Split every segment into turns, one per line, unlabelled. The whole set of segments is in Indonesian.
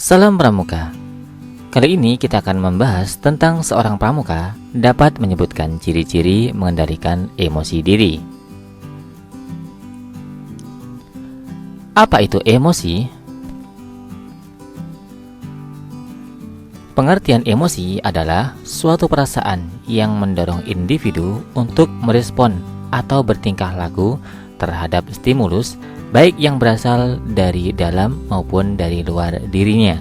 Salam Pramuka. Kali ini kita akan membahas tentang seorang pramuka dapat menyebutkan ciri-ciri mengendalikan emosi diri. Apa itu emosi? Pengertian emosi adalah suatu perasaan yang mendorong individu untuk merespon atau bertingkah laku terhadap stimulus, baik yang berasal dari dalam maupun dari luar dirinya.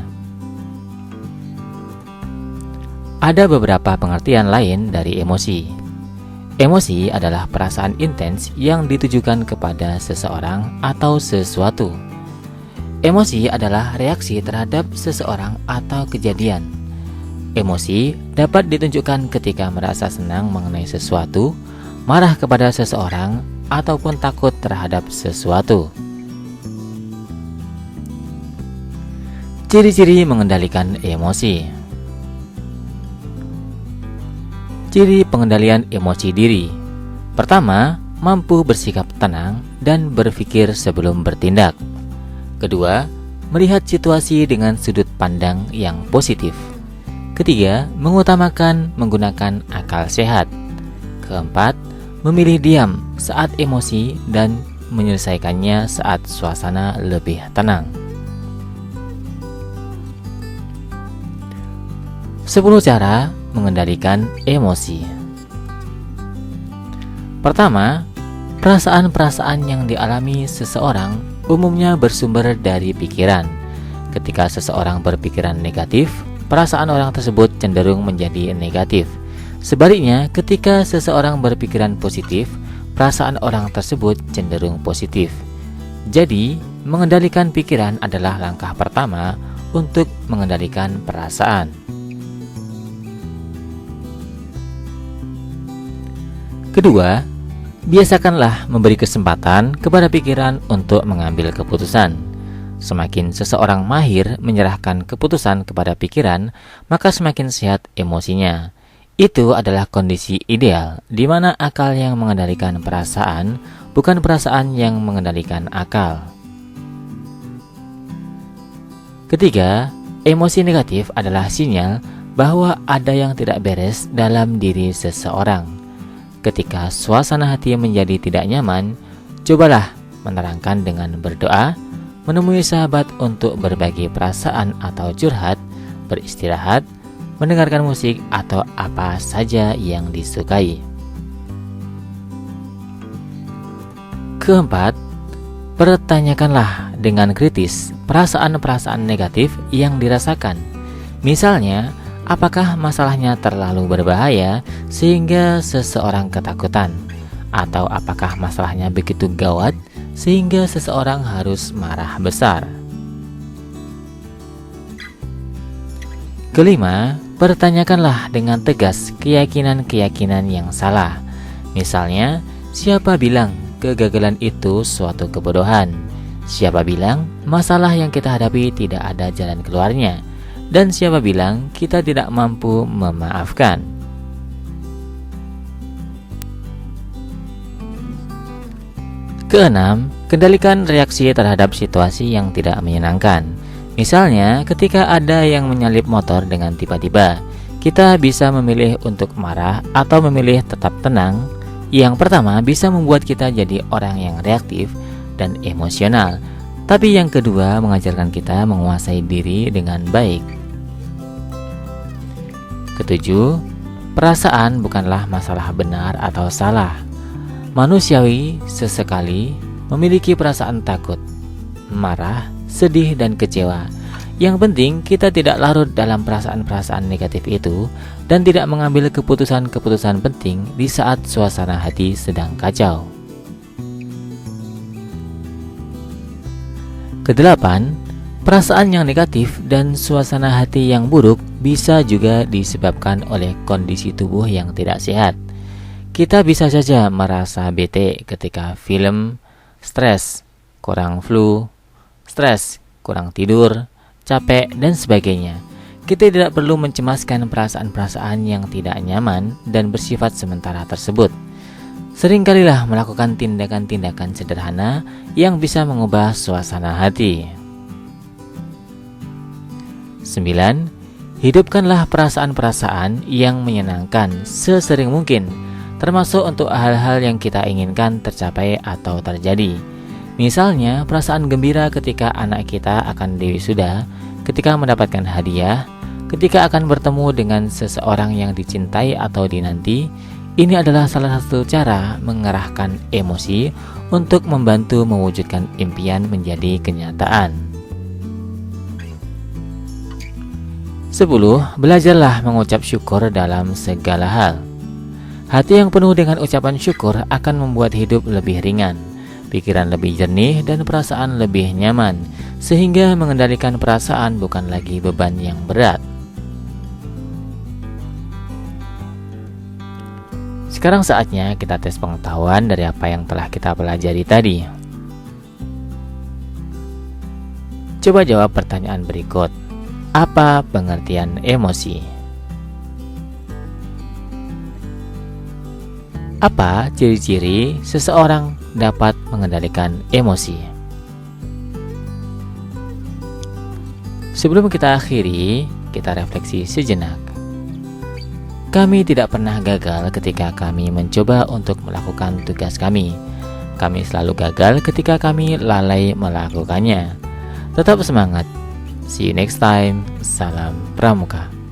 Ada beberapa pengertian lain dari emosi. Emosi adalah perasaan intens yang ditujukan kepada seseorang atau sesuatu. Emosi adalah reaksi terhadap seseorang atau kejadian. Emosi dapat ditunjukkan ketika merasa senang mengenai sesuatu, marah kepada seseorang, ataupun takut terhadap sesuatu. Ciri-ciri mengendalikan emosi. Ciri pengendalian emosi diri. Pertama, mampu bersikap tenang dan berpikir sebelum bertindak. Kedua, melihat situasi dengan sudut pandang yang positif. Ketiga, mengutamakan menggunakan akal sehat. Keempat, memilih diam saat emosi dan menyelesaikannya saat suasana lebih tenang. 10 cara mengendalikan emosi. Pertama, perasaan-perasaan yang dialami seseorang umumnya bersumber dari pikiran. Ketika seseorang berpikiran negatif, perasaan orang tersebut cenderung menjadi negatif. Sebaliknya, ketika seseorang berpikiran positif, perasaan orang tersebut cenderung positif. Jadi, mengendalikan pikiran adalah langkah pertama untuk mengendalikan perasaan. Kedua, biasakanlah memberi kesempatan kepada pikiran untuk mengambil keputusan. Semakin seseorang mahir menyerahkan keputusan kepada pikiran, maka semakin sehat emosinya. Itu adalah kondisi ideal di mana akal yang mengendalikan perasaan, bukan perasaan yang mengendalikan akal. Ketiga, emosi negatif adalah sinyal bahwa ada yang tidak beres dalam diri seseorang. Ketika suasana hati menjadi tidak nyaman, cobalah menerangkan dengan berdoa, menemui sahabat untuk berbagi perasaan atau curhat, beristirahat, mendengarkan musik, atau apa saja yang disukai. Keempat, pertanyakanlah dengan kritis perasaan-perasaan negatif yang dirasakan. Misalnya, apakah masalahnya terlalu berbahaya sehingga seseorang ketakutan? Atau apakah masalahnya begitu gawat sehingga seseorang harus marah besar? Kelima, pertanyakanlah dengan tegas keyakinan-keyakinan yang salah. Misalnya, siapa bilang kegagalan itu suatu kebodohan? Siapa bilang masalah yang kita hadapi tidak ada jalan keluarnya? Dan siapa bilang kita tidak mampu memaafkan? Keenam, kendalikan reaksi terhadap situasi yang tidak menyenangkan. Misalnya, ketika ada yang menyalip motor dengan tiba-tiba, kita bisa memilih untuk marah atau memilih tetap tenang. Yang pertama bisa membuat kita jadi orang yang reaktif dan emosional, tapi yang kedua mengajarkan kita menguasai diri dengan baik. Ketujuh, perasaan bukanlah masalah benar atau salah. Manusiawi sesekali memiliki perasaan takut, marah, sedih, dan kecewa. Yang penting kita tidak larut dalam perasaan-perasaan negatif itu dan tidak mengambil keputusan-keputusan penting di saat suasana hati sedang kacau. Kedelapan, perasaan yang negatif dan suasana hati yang buruk bisa juga disebabkan oleh kondisi tubuh yang tidak sehat. Kita bisa saja merasa bete ketika film, stres, kurang flu, stres, kurang tidur, capek, dan sebagainya. Kita tidak perlu mencemaskan perasaan-perasaan yang tidak nyaman dan bersifat sementara tersebut. Seringkalilah melakukan tindakan-tindakan sederhana yang bisa mengubah suasana hati. 9. Hidupkanlah perasaan-perasaan yang menyenangkan sesering mungkin, termasuk untuk hal-hal yang kita inginkan tercapai atau terjadi. Misalnya, perasaan gembira ketika anak kita akan diwisuda, ketika mendapatkan hadiah, ketika akan bertemu dengan seseorang yang dicintai atau dinanti. Ini adalah salah satu cara mengerahkan emosi untuk membantu mewujudkan impian menjadi kenyataan. 10. Belajarlah mengucap syukur dalam segala hal. Hati yang penuh dengan ucapan syukur akan membuat hidup lebih ringan, pikiran lebih jernih, dan perasaan lebih nyaman, sehingga mengendalikan perasaan bukan lagi beban yang berat. Sekarang saatnya kita tes pengetahuan dari apa yang telah kita pelajari tadi. Coba jawab pertanyaan berikut. Apa pengertian emosi? Apa ciri-ciri seseorang dapat mengendalikan emosi? Sebelum kita akhiri, kita refleksi sejenak. Kami tidak pernah gagal ketika kami mencoba untuk melakukan tugas kami. Kami selalu gagal ketika kami lalai melakukannya. Tetap semangat. See you next time. Salam Pramuka.